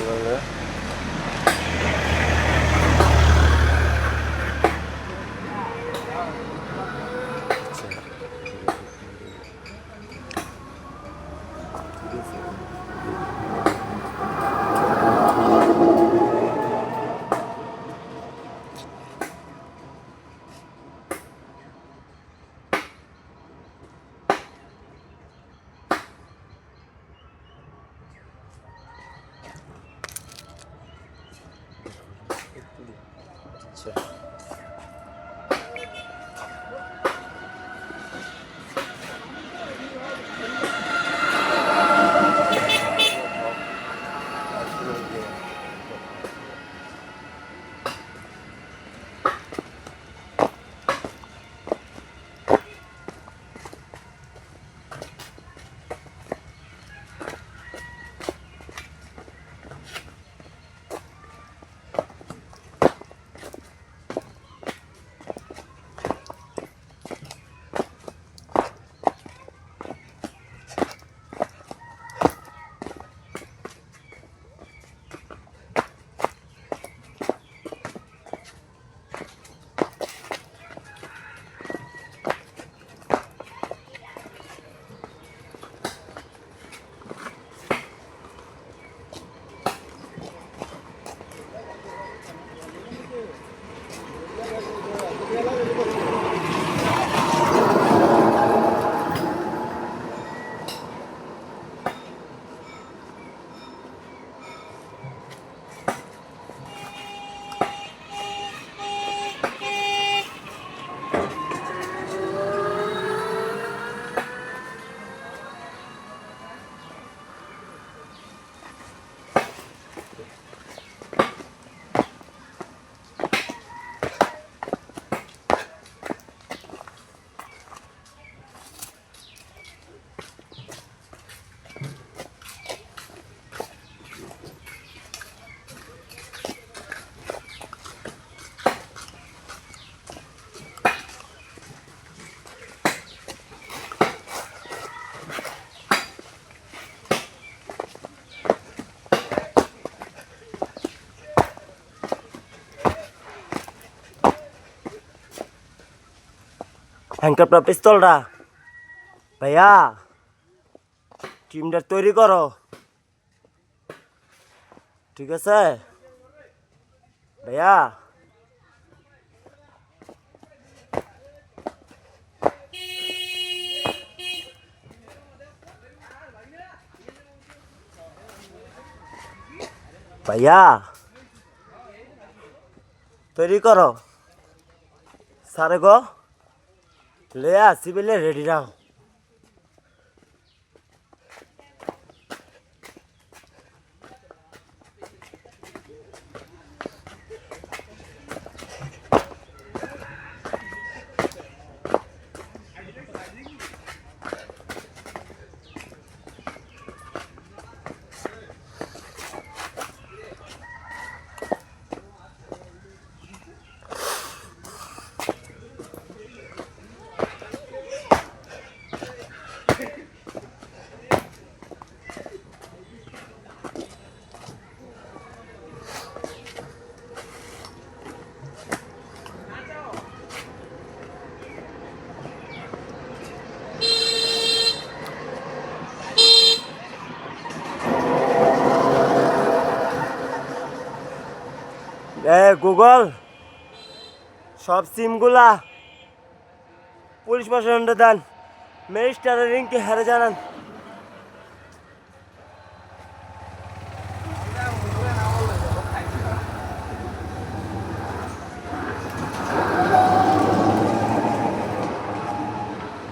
পারলে আচ্ছা হ্যান্ডকাপটা পিস্তলটা ভাইয়া টিমটা তৈরি করো ঠিক আছে ভাইয়া ভাইয়া তৈরি করো সারে গো লে আসি বলে রেডি রাও গুগল সব সিমগুলা পুলিশ প্রশাসনটা দেন ম্যাজিস্ট্রেটের রিংকে হারে জানান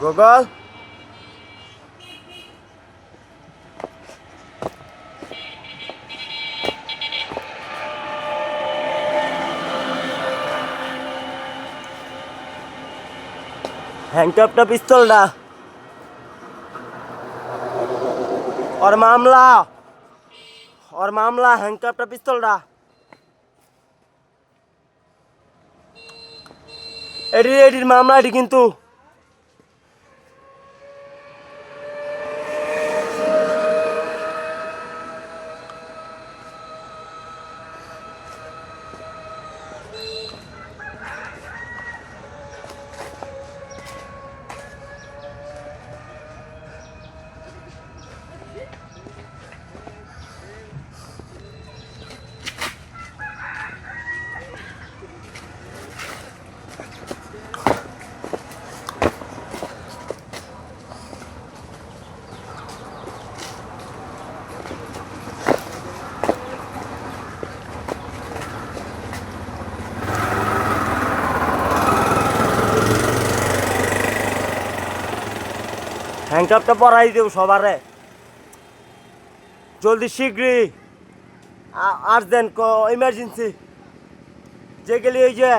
গুগল হ্যান্ডকাপটা পিস্তলটা ওর মামলা হ্যান্ডকাপটা পিস্তলটা এটির মামলা এটি কিন্তু হ্যান্ডকাপটা পরাই দেব সবারে জলদি শীঘ্রই আর্জেন্ট ইমার্জেন্সি যে গেলি এই যে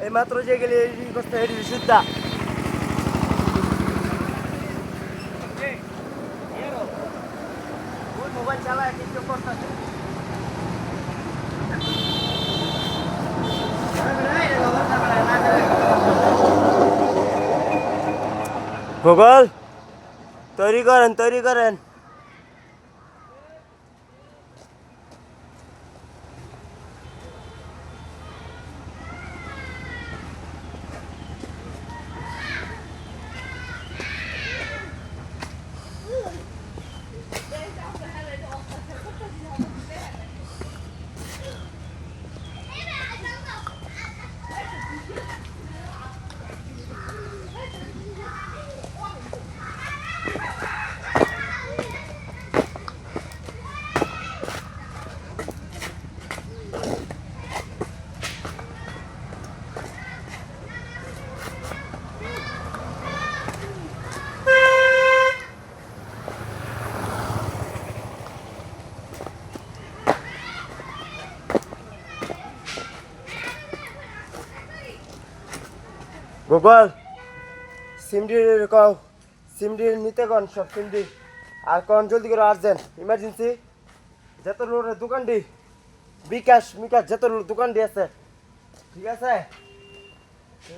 এইমাত্র যে গেলি এই করতে হেঁটে সুদ্ধা মোবাইল চালায় কিছু করতেছে গুগল তৈরি করেন গুগল সিমডির কও সিমডির নিতে কন সব সিমডি আর কন জলদি করে আর্জেন্ট ইমার্জেন্সি যত লোকের দোকানটি বিকাশ যত দোকানটি আছে ঠিক আছে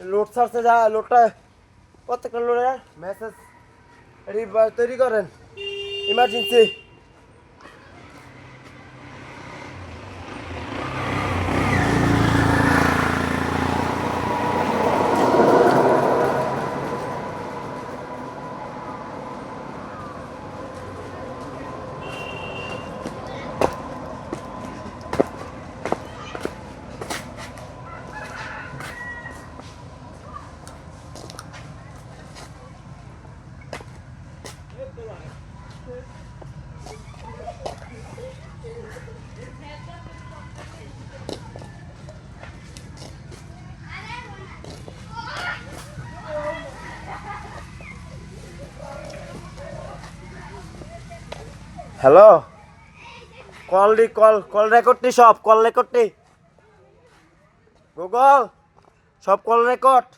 লোড ছাড়ছে যা লোডটা প্রত্যেকটা লোডের মেসেজ তৈরি করেন ইমার্জেন্সি হ্যালো কল রেকর্ডটি সব কল রেকর্ডটি গুগল সব কল রেকর্ড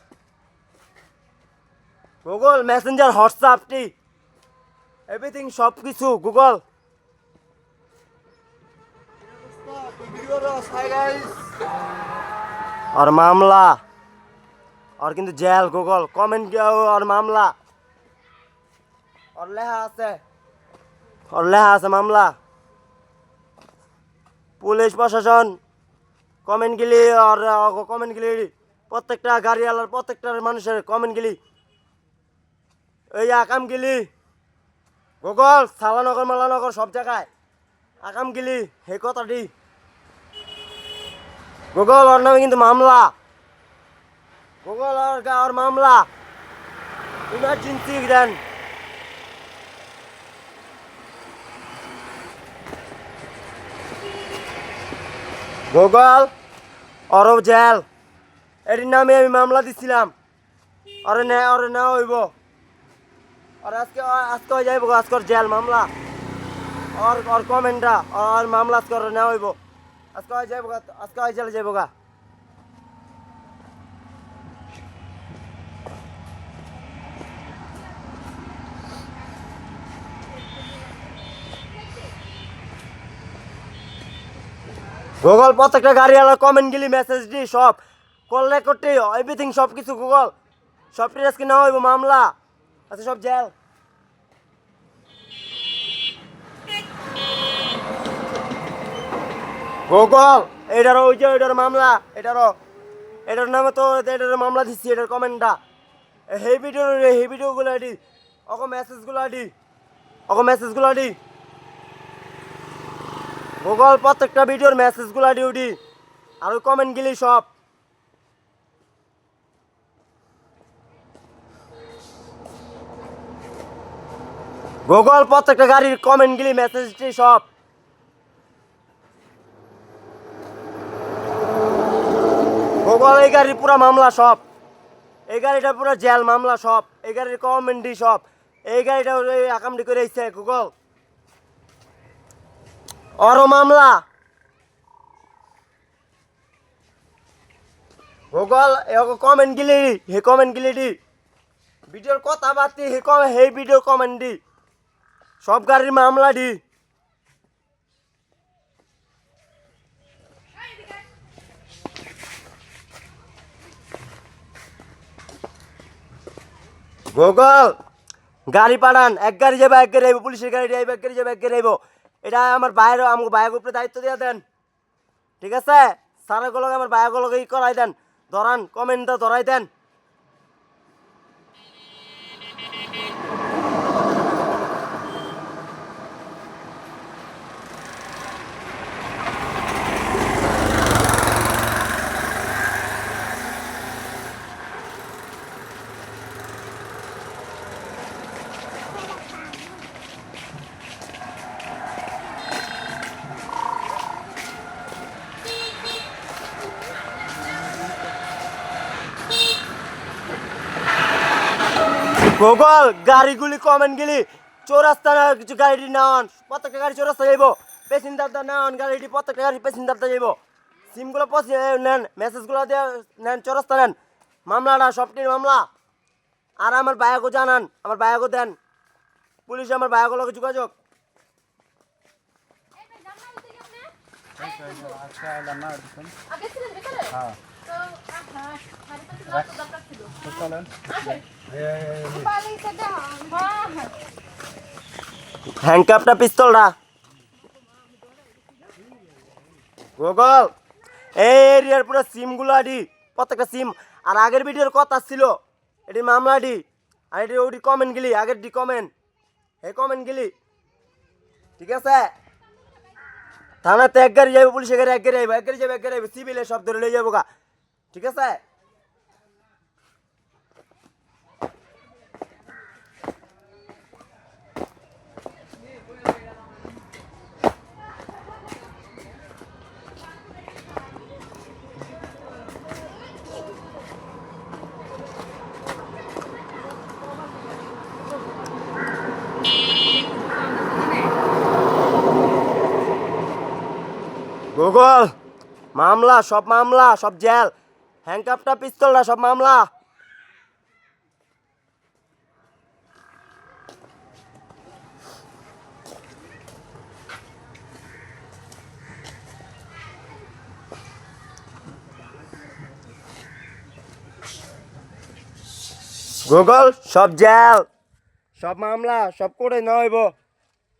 গুগল মেসেঞ্জার হোয়াটসঅ্যাপটি এভরিথিং সব কিছু গুগল আর মামলা আর কিন্তু জেল গুগল কমেন্ট আর মামলা আর লেখা আছে মামলা পুলিশ প্রশাসন কমেন্ট গিলি আর কমেন্ট গিলি প্রত্যেকটা গাড়িওয়ালার প্রত্যেকটা মানুষের কমেন্ট গিলি এই আকাম গিলি গুগল সালানগর মালানগর সব জায়গায় আকাম গিলি হে কথাটি গুগল ওর নামে কিন্তু মামলা গুগল আর মামলা emergency then Google or jail এটির নামে আমি মামলা দিছিলাম অরে না হইব আর আজকে হয়ে যাইব আজকের জেল মামলা আর কমেন্টটা আর মামলা আজকে না হইব আজকে হয়ে যাইব আজকে হয়ে জেলে যাইব গা গুগল প্রত্যেকটা গাড়িওয়ালার কমেন্ট গিলি মেসেজ দি সব কল রেকর্ডটি এভরিথিং সব কিছু গুগল সব আজকে না হইব মামলা আচ্ছা সব জেল গুগল এটার মামলা এটার নামে তো এটার মামলা দিচ্ছি এটার কমেন্টটা এই ভিডিওগুলো আডি মেসেজগুলো আডি গুগল প্রত্যেকটা ভিডিওর মেসেজগুলো ডিউটি আর ওই কমেন্ট গিলি সব গুগল প্রত্যেকটা গাড়ির কমেন্ট গিলি মেসেজটি সব গুগল এই গাড়ির পুরা মামলা সব এই গাড়িটা পুরো জেল মামলা সব এই গাড়ির কমেন্টই সব এই গাড়িটা আকামটি করে এসছে গুগল অর মামলা গুগল কমেন্ট গিলি হে কমেন্ট গিলি দি ভিডিওর কথা বাতি হে ভিডিওর কমেন্ট দি সব গাড়ির মামলা দি গুগল গাড়ি পাঠান এক গাড়ি যাবে এক গাড়ি আইব পুলিশের গাড়ি আইব এক গাড়ি যাবে এক গাড়ি আইব এটা আমার ভাইয়ের আমাকে ভাইয়ের উপরে দায়িত্ব দিয়ে দেন ঠিক আছে স্যারগুলোকে আমার ভাইয়াগুলোকে করাই দেন ধরান কমেন্টটা ধরাই দেন গুগল গাড়িগুলি কমেন্ট গেলি চৌরাস্তা না কিছু গাড়ি নেওয়ান প্রত্যেকটা গাড়ি চৌরাস্তা যাইব প্যাসেঞ্জারটা নেওয়ান গাড়িটি প্রত্যেকটা গাড়ি প্যাসেঞ্জারটা যাইব সিমগুলো নেন মেসেজগুলো দিয়ে নেন চৌরাস্তা নেন মামলাটা সবটির মামলা আর আমার ভাইয়াকে জানান আমার ভাইয়াকে দেন পুলিশে আমার ভাইয়াগুলোকে যোগাযোগ হ্যান্ডকাপটা পিস্তলটা গুগল এই এরিয়ার পুরো সিমগুলো আডি প্রত্যেকটা সিম আর আগের ভিডিওর কথা ছিল এটি মামলা আডি আর এটি ওটি কমেন্ট গেলি আগের ডি কমেন্ট হে কমেন্ট গেলি ঠিক আছে থানাতে এক গাড়ি যাইব পুলিশের গাড়ি এক গাড়ি আইব এক গাড়ি যাবে এক গাড়ি আইব সিভিলে সব ধরে লয়ে যাবো গা ঠিক আছে গুগল মামলা সব জেল হ্যান্ডকাপটা পিস্তলটা সব মামলা গুগল সব জেল সব মামলা সব করে নেব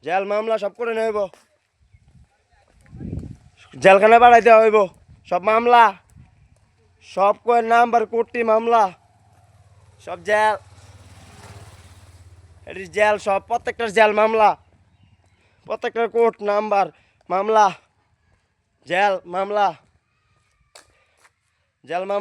জেল মামলা সব করে নেব জেলখানায় বাড়াই দেওয়া হইব সব মামলা সব কয় নাম্বার কোটি মামলা সব জেল এটি জেল সব প্রত্যেকটার জেল মামলা প্রত্যেকটার কোর্ট নাম্বার মামলা জেল মামলা জেল মামলা